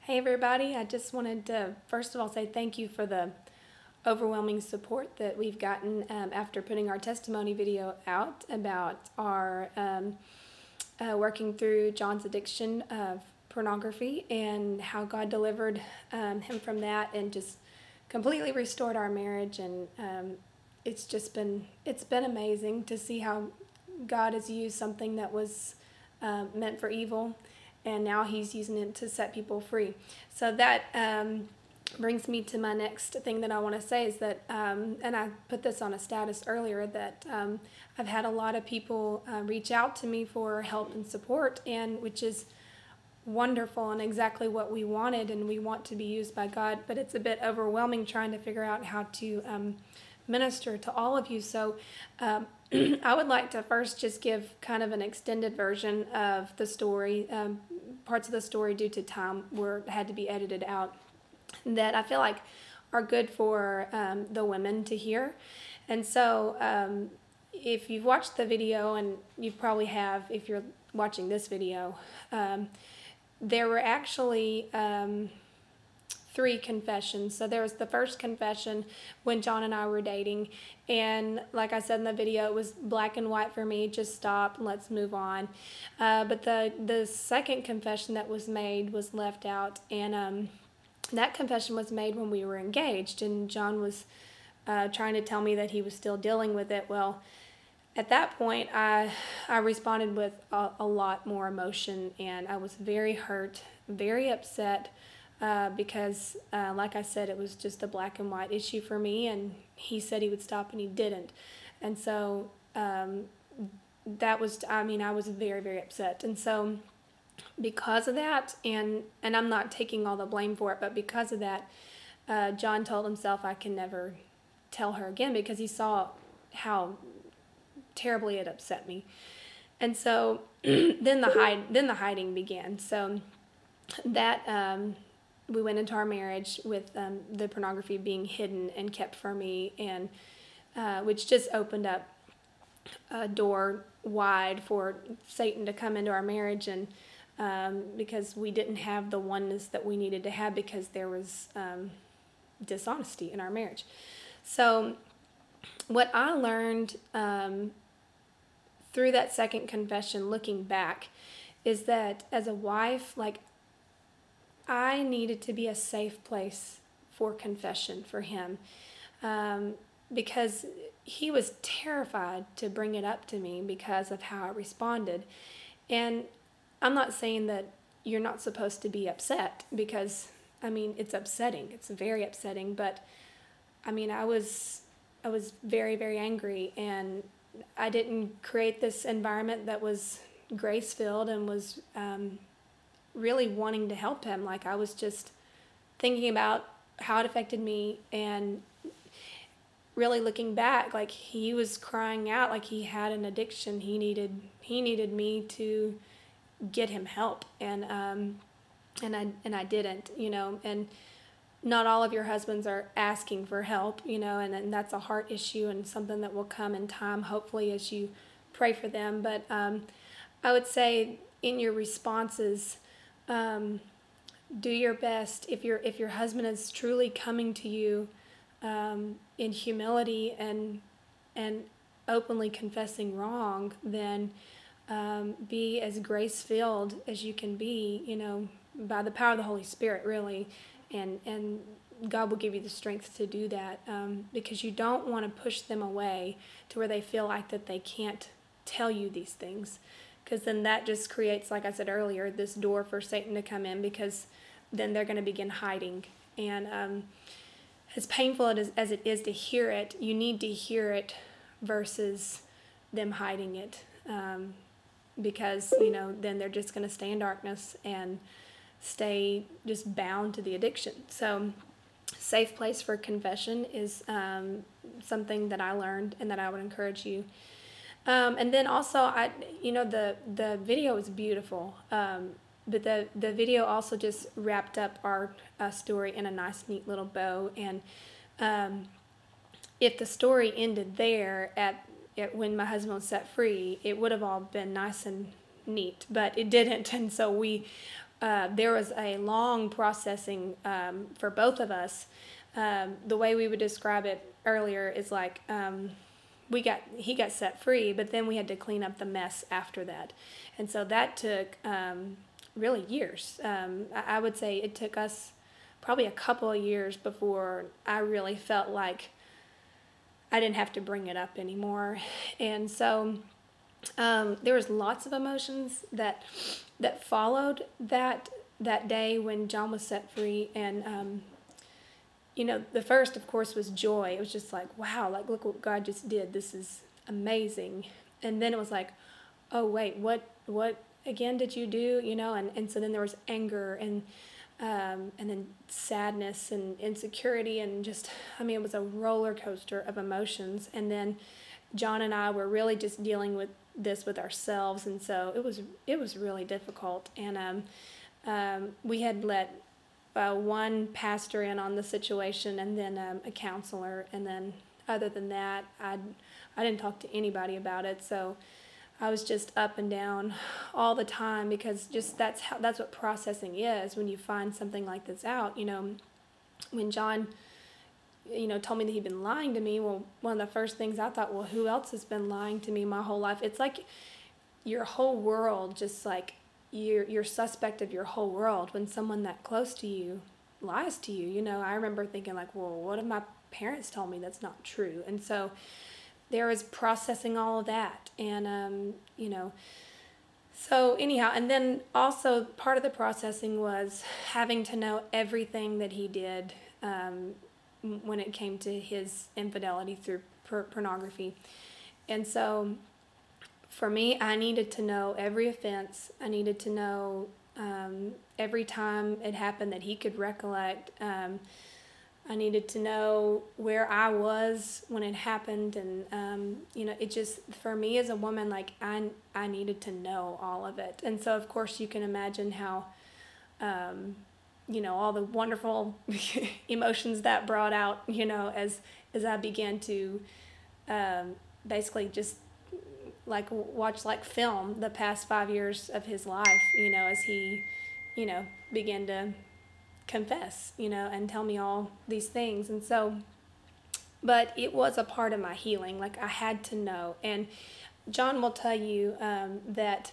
Hey everybody, I just wanted to first of all say thank you for the overwhelming support that we've gotten after putting our testimony video out about our working through John's addiction of pornography and how God delivered him from that and just completely restored our marriage. And it's been amazing to see how God has used something that was meant for evil, and now he's using it to set people free. So that brings me to my next thing that I want to say is that, and I put this on a status earlier, that I've had a lot of people reach out to me for help and support, and which is wonderful and exactly what we wanted, and we want to be used by God, but it's a bit overwhelming trying to figure out how to minister to all of you. So I would like to first just give kind of an extended version of the story. Parts of the story, due to time, had to be edited out, that I feel like are good for the women to hear. And so if you've watched the video, and you probably have if you're watching this video, there were actually 3 confessions. So there was the first confession when John and I were dating, and like I said in the video, it was black and white for me: just stop, let's move on. But the second confession that was made was left out, and that confession was made when we were engaged, and John was trying to tell me that he was still dealing with it. Well, at that point, I responded with a lot more emotion, and I was very hurt, very upset, because, like I said, it was just a black and white issue for me, and he said he would stop, and he didn't. And so that was, I was very, very upset. And so because of that, and I'm not taking all the blame for it, but because of that, John told himself, I can never tell her again, because he saw how terribly it upset me. And so then the hiding began. So that we went into our marriage with the pornography being hidden and kept from me, and which just opened up a door wide for Satan to come into our marriage, and because we didn't have the oneness that we needed to have, because there was dishonesty in our marriage. So what I learned through that second confession, looking back, is that as a wife, like, I needed to be a safe place for confession for him, because he was terrified to bring it up to me because of how I responded. And I'm not saying that you're not supposed to be upset, because it's upsetting. It's very upsetting, but I was very, very angry, and I didn't create this environment that was grace-filled and was really wanting to help him. Like, I was just thinking about how it affected me, and really looking back, like, he was crying out like he had an addiction. He needed me to get him help, and I didn't, and not all of your husbands are asking for help, and that's a heart issue and something that will come in time, hopefully, as you pray for them. But I would say in your responses, do your best. If your husband is truly coming to you in humility and openly confessing wrong, then be as grace-filled as you can be, by the power of the Holy Spirit, really, and God will give you the strength to do that, because you don't want to push them away to where they feel like that they can't tell you these things, because then that just creates, like I said earlier, this door for Satan to come in, because then they're going to begin hiding. And as painful as it is to hear it, you need to hear it versus them hiding it, because then they're just going to stay in darkness and stay just bound to the addiction. So safe place for confession is something that I learned and that I would encourage you. And then also, the video is beautiful, but the video also just wrapped up our story in a nice, neat little bow. And if the story ended there at when my husband was set free, it would have all been nice and neat, but it didn't. And so we there was a long processing for both of us. The way we would describe it earlier is like he got set free, but then we had to clean up the mess after that, and so that took really years. I would say it took us probably a couple of years before I really felt like I didn't have to bring it up anymore, and so there was lots of emotions that followed that day when John was set free, and the first, of course, was joy. It was just like, wow, like, look what God just did. This is amazing. And then it was like, oh, wait, what again did you do? And so then there was anger and then sadness and insecurity and just, it was a roller coaster of emotions. And then John and I were really just dealing with this with ourselves. And so it was really difficult. And we had let one pastor in on the situation, and then a counselor, and then other than that, I didn't talk to anybody about it. So I was just up and down all the time, because just that's what processing is. When you find something like this out, when John, told me that he'd been lying to me, well, one of the first things I thought, well, who else has been lying to me my whole life? It's like your whole world just like, you're suspect of your whole world when someone that close to you lies to you. I remember thinking like, well, what if my parents told me that's not true? And so there was processing all of that. And, so anyhow, and then also part of the processing was having to know everything that he did when it came to his infidelity through pornography. And so for me, I needed to know every offense. I needed to know every time it happened that he could recollect. I needed to know where I was when it happened. And, it just, for me as a woman, like I needed to know all of it. And so, of course, you can imagine how, all the wonderful emotions that brought out, as I began to basically just like watch like film the past 5 years of his life, as he, began to confess, and tell me all these things. And so, but it was a part of my healing. Like I had to know. And John will tell you that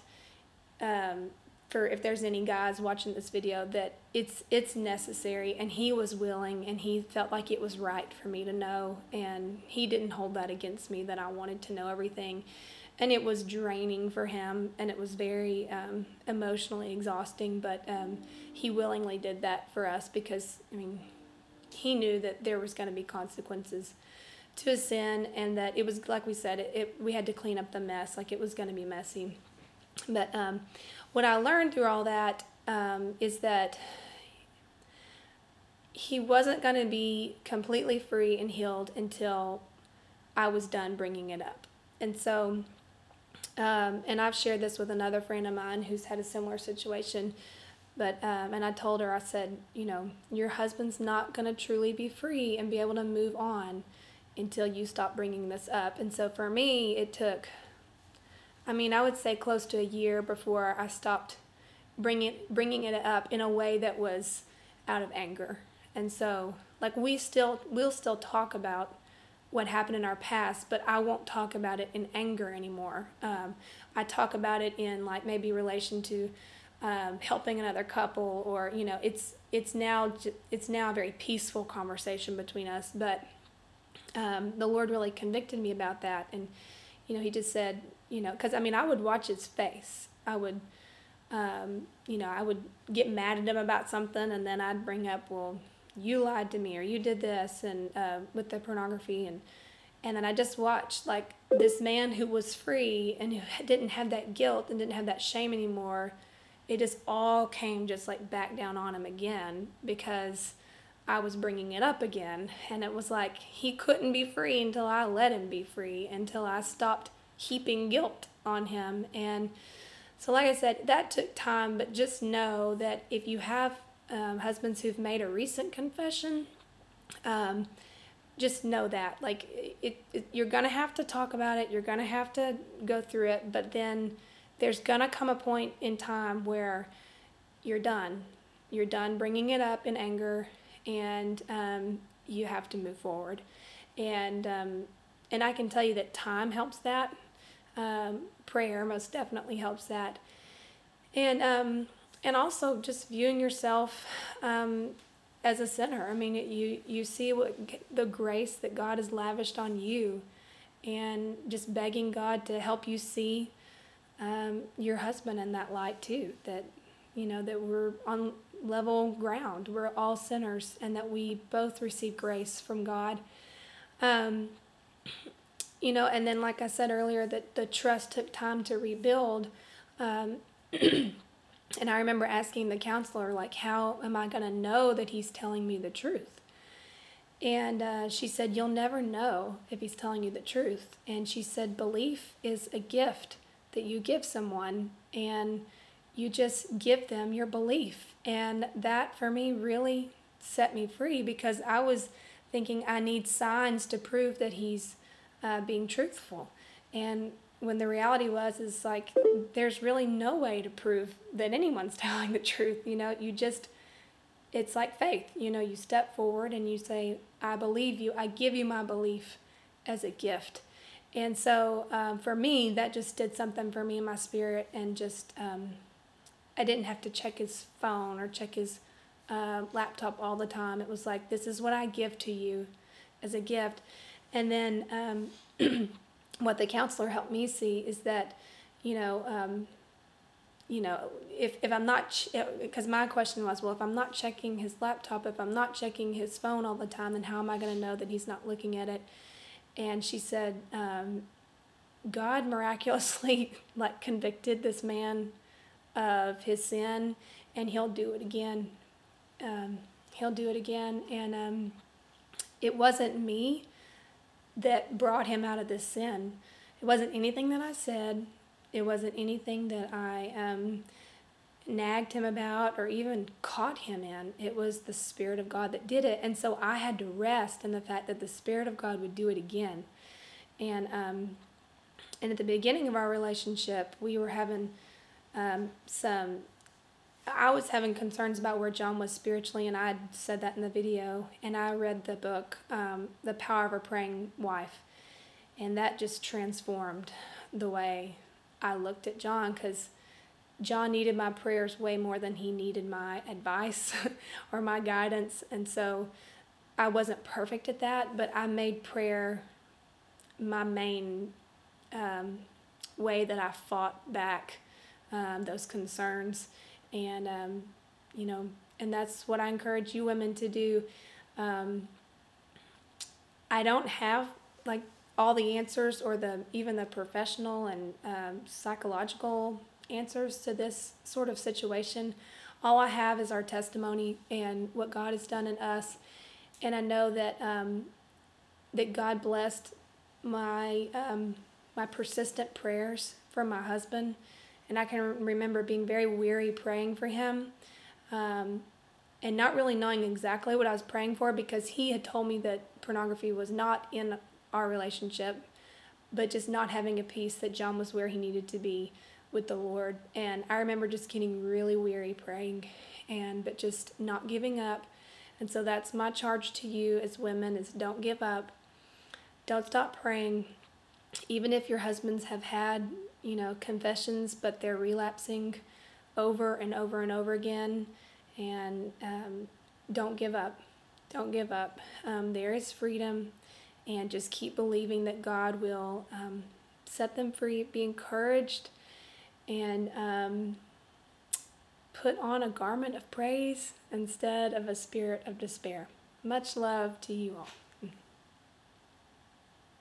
for if there's any guys watching this video, that it's necessary, and he was willing, and he felt like it was right for me to know, and he didn't hold that against me, that I wanted to know everything. And it was draining for him, and it was very emotionally exhausting, but he willingly did that for us, because he knew that there was going to be consequences to his sin, and that it was, like we said, we had to clean up the mess. Like, it was going to be messy. But what I learned through all that is that he wasn't going to be completely free and healed until I was done bringing it up. And so, and I've shared this with another friend of mine who's had a similar situation, but and I told her, I said, your husband's not going to truly be free and be able to move on until you stop bringing this up. And so for me, it took, I would say close to a year before I stopped bringing it up in a way that was out of anger. And so, like, we'll still talk about what happened in our past, but I won't talk about it in anger anymore. I talk about it in, like, maybe relation to helping another couple, or it's now a very peaceful conversation between us. But the Lord really convicted me about that, and he just said, because I would watch his face. I would get mad at him about something, and then I'd bring up, well, you lied to me, or you did this, and with the pornography, and then I just watched, like, this man who was free and who didn't have that guilt and didn't have that shame anymore. It just all came just like back down on him again, because I was bringing it up again, and it was like he couldn't be free until I let him be free, until I stopped heaping guilt on him. And so, like I said, that took time, but just know that if you have husbands who've made a recent confession, just know that, like, you're going to have to talk about it, you're going to have to go through it, but then there's going to come a point in time where you're done. You're done bringing it up in anger, and you have to move forward. And I can tell you that time helps that. Prayer most definitely helps that. And also just viewing yourself as a sinner. I mean, you see the grace that God has lavished on you, and just begging God to help you see your husband in that light too. That that we're on level ground. We're all sinners, and that we both receive grace from God. And then like I said earlier, that the trust took time to rebuild. And I remember asking the counselor, like, how am I going to know that he's telling me the truth? And she said, you'll never know if he's telling you the truth. And she said, belief is a gift that you give someone, and you just give them your belief. And that for me really set me free, because I was thinking I need signs to prove that he's being truthful. And when the reality is like, there's really no way to prove that anyone's telling the truth. It's like faith. You step forward and you say, I believe you. I give you my belief as a gift. And so for me, that just did something for me in my spirit. And just, I didn't have to check his phone or check his laptop all the time. It was like, this is what I give to you as a gift. And then what the counselor helped me see is that, if I'm not, because my question was, well, if I'm not checking his laptop, if I'm not checking his phone all the time, then how am I going to know that he's not looking at it? And she said, God miraculously convicted this man of his sin, and he'll do it again. He'll do it again. And it wasn't me that brought him out of this sin. It wasn't anything that I said. It wasn't anything that I nagged him about or even caught him in. It was the Spirit of God that did it. And so I had to rest in the fact that the Spirit of God would do it again. And at the beginning of our relationship, we were having I was having concerns about where John was spiritually, and I said that in the video. And I read the book, The Power of a Praying Wife, and that just transformed the way I looked at John, because John needed my prayers way more than he needed my advice or my guidance. And so I wasn't perfect at that, but I made prayer my main way that I fought back those concerns. And, and that's what I encourage you women to do. I don't have all the answers or even the professional and psychological answers to this sort of situation. All I have is our testimony and what God has done in us. And I know that that God blessed my my persistent prayers for my husband. And I can remember being very weary praying for him, and not really knowing exactly what I was praying for, because he had told me that pornography was not in our relationship, but just not having a peace that John was where he needed to be with the Lord. And I remember just getting really weary praying, but just not giving up. And so that's my charge to you as women, is don't give up. Don't stop praying. Even if your husbands have had confessions, but they're relapsing over and over and over again. And don't give up. Don't give up. There is freedom, and just keep believing that God will set them free. Be encouraged, and put on a garment of praise instead of a spirit of despair. Much love to you all.